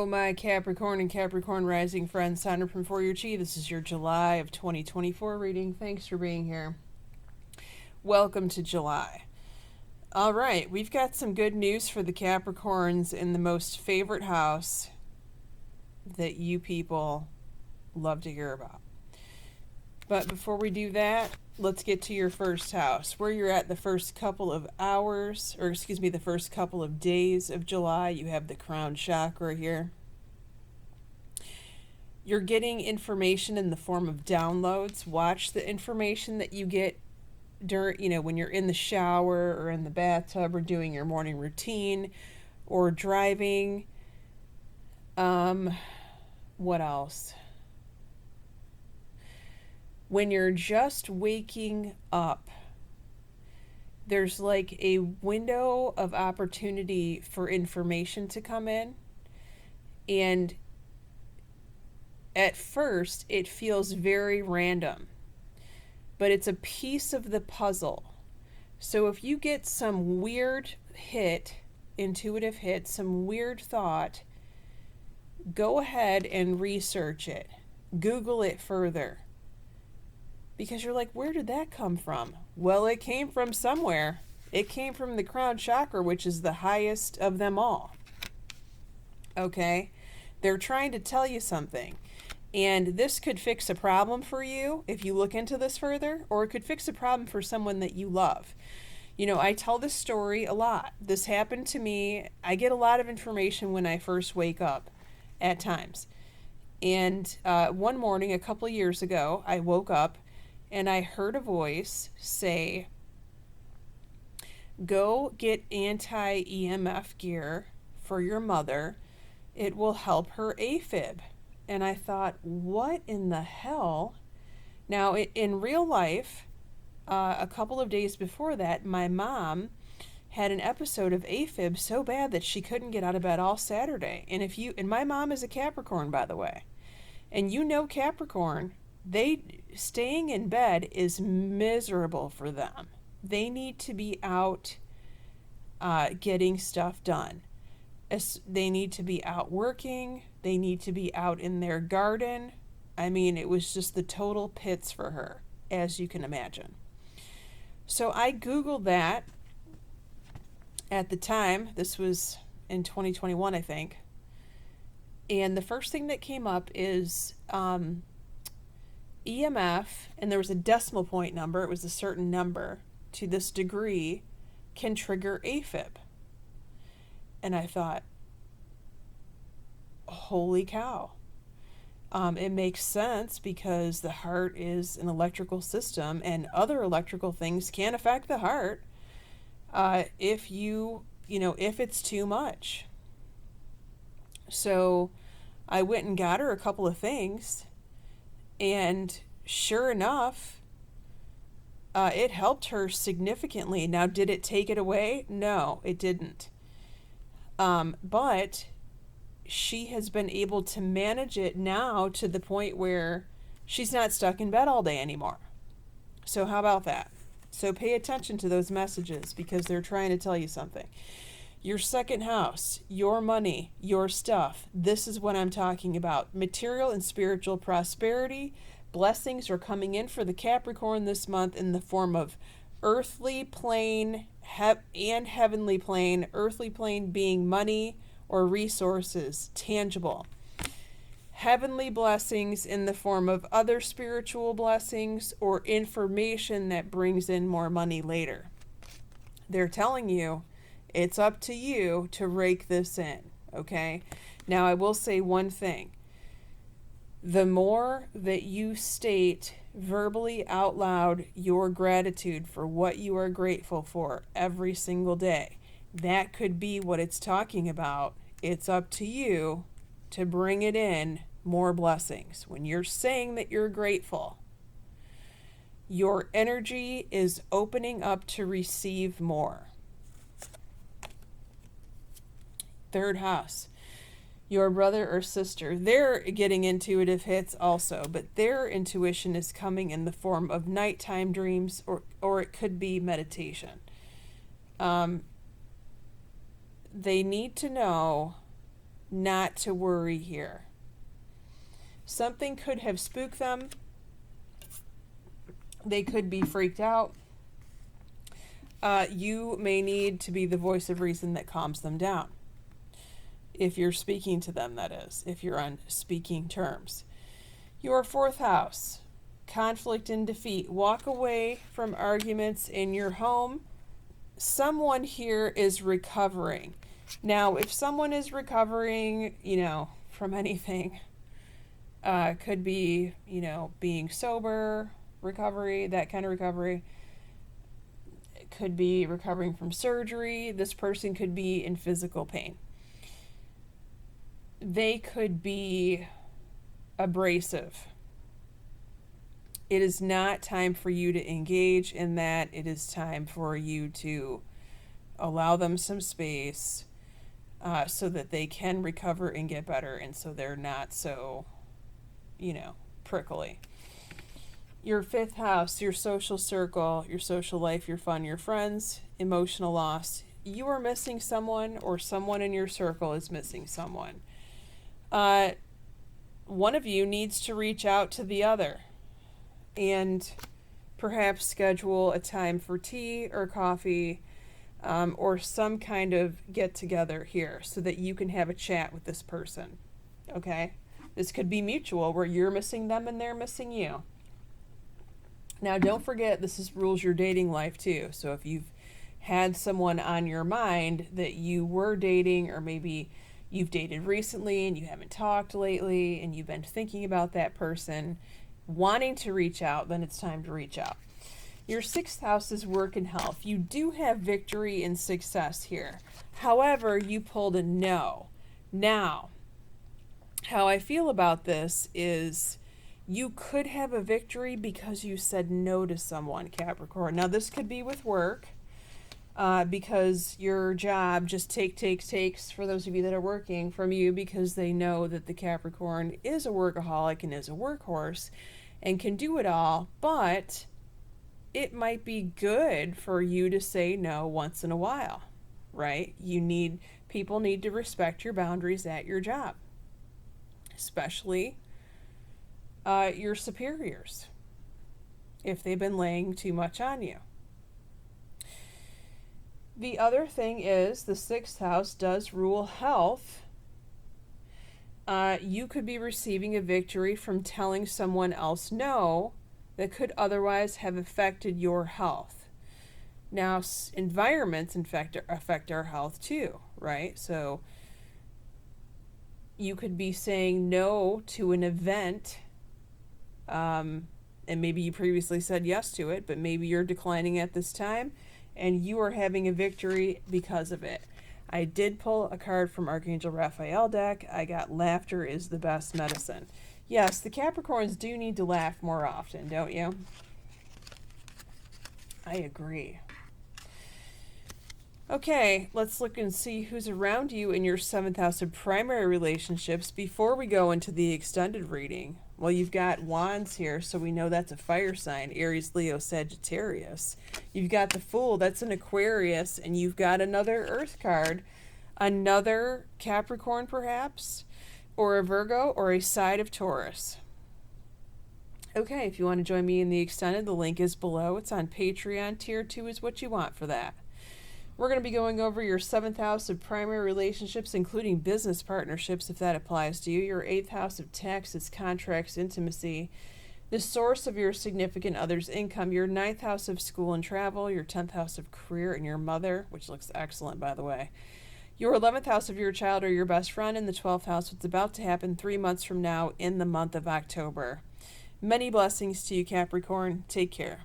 my Capricorn and Capricorn rising friends. Sondra from For Your Chi. This is your July of 2024 reading. Thanks for being here. Welcome to July. All right, we've got some good news for the Capricorns in the most favorite house that you people love to hear about. But before we do that, let's get to your first house. Where you're at the first couple of hours, the first couple of days of July, you have the crown chakra here. You're getting information in the form of downloads. Watch the information that you get during, when you're in the shower or in the bathtub or doing your morning routine or driving. What else? When you're just waking up, there's like a window of opportunity for information to come in. And at first, it feels very random, but it's a piece of the puzzle. So if you get some weird intuitive hit, some weird thought, go ahead and research it. Google it further. Because you're like, where did that come from? Well, it came from somewhere. It came from the crown chakra, which is the highest of them all. Okay? They're trying to tell you something. And this could fix a problem for you if you look into this further, or it could fix a problem for someone that you love. I tell this story a lot. This happened to me. I get a lot of information when I first wake up at times. And one morning, a couple of years ago, I woke up and I heard a voice say, go get anti-EMF gear for your mother. It will help her AFib. And I thought, what in the hell? Now, in real life, a couple of days before that, my mom had an episode of AFib so bad that she couldn't get out of bed all Saturday. And my mom is a Capricorn, by the way. And Capricorn, staying in bed is miserable for them. They need to be out getting stuff done. They need to be out working. They need to be out in their garden. I mean, it was just the total pits for her, as you can imagine. So I Googled that at the time. This was in 2021, I think. And the first thing that came up is EMF, and there was a decimal point number. It was a certain number to this degree can trigger AFib. And I thought, holy cow. It makes sense because the heart is an electrical system and other electrical things can affect the heart if it's too much. So I went and got her a couple of things, and sure enough, it helped her significantly. Now, did it take it away? No, it didn't. But she has been able to manage it now to the point where she's not stuck in bed all day anymore. So how about that? So pay attention to those messages because they're trying to tell you something. Your second house, your money, your stuff. This is what I'm talking about. Material and spiritual prosperity. Blessings are coming in for the Capricorn this month in the form of earthly plane and heavenly plane. Earthly plane being money or resources, tangible. Heavenly blessings in the form of other spiritual blessings or information that brings in more money later. They're telling you it's up to you to rake this in, okay? Now, I will say one thing. The more that you state verbally out loud your gratitude for what you are grateful for every single day, that could be what it's talking about. It's up to you to bring it in more blessings. When you're saying that you're grateful, your energy is opening up to receive more. Third house, your brother or sister, they're getting intuitive hits also, but their intuition is coming in the form of nighttime dreams or it could be meditation. They need to know not to worry here. Something could have spooked them. They could be freaked out. You may need to be the voice of reason that calms them down. If you're speaking to them, that is, if you're on speaking terms. Your fourth house, conflict and defeat. Walk away from arguments in your home. Someone here is recovering. Now, if someone is recovering, from anything, could be, being sober, recovery, that kind of recovery. It could be recovering from surgery. This person could be in physical pain. They could be abrasive. It is not time for you to engage in that. It is time for you to allow them some space so that they can recover and get better, and so they're not so, prickly. Your fifth house, your social circle, your social life, your fun, your friends, emotional loss. You are missing someone, or someone in your circle is missing someone. One of you needs to reach out to the other and perhaps schedule a time for tea or coffee, or some kind of get together here so that you can have a chat with this person. Okay? This could be mutual, where you're missing them and they're missing you. Now, don't forget, rules your dating life too. So if you've had someone on your mind that you were dating, or maybe you've dated recently and you haven't talked lately and you've been thinking about that person, wanting to reach out, then it's time to reach out. Your sixth house is work and health. You do have victory and success here. However, you pulled a no. Now, how I feel about this is you could have a victory because you said no to someone, Capricorn. Now, this could be with work, because your job just takes for those of you that are working from you, because they know that the Capricorn is a workaholic and is a workhorse and can do it all, but it might be good for you to say no once in a while, right? People need to respect your boundaries at your job, especially your superiors, if they've been laying too much on you. The other thing is, the sixth house does rule health. You could be receiving a victory from telling someone else no that could otherwise have affected your health. Now, environments affect our health too, right? So you could be saying no to an event, and maybe you previously said yes to it, but maybe you're declining at this time, and you are having a victory because of it. I did pull a card from Archangel Raphael deck. I got laughter is the best medicine. Yes, the Capricorns do need to laugh more often, don't you? I agree. Okay, let's look and see who's around you in your seventh house of primary relationships before we go into the extended reading. Well, you've got Wands here, so we know that's a fire sign, Aries, Leo, Sagittarius. You've got the Fool, that's an Aquarius, and you've got another Earth card, another Capricorn perhaps, or a Virgo, or a side of Taurus. Okay, if you want to join me in the extended, the link is below. It's on Patreon. Tier 2 is what you want for that. We're going to be going over your seventh house of primary relationships, including business partnerships, if that applies to you. Your eighth house of taxes, contracts, intimacy, the source of your significant other's income. Your ninth house of school and travel. Your 10th house of career and your mother, which looks excellent, by the way. Your 11th house of your child or your best friend. And the 12th house, what's about to happen 3 months from now in the month of October. Many blessings to you, Capricorn. Take care.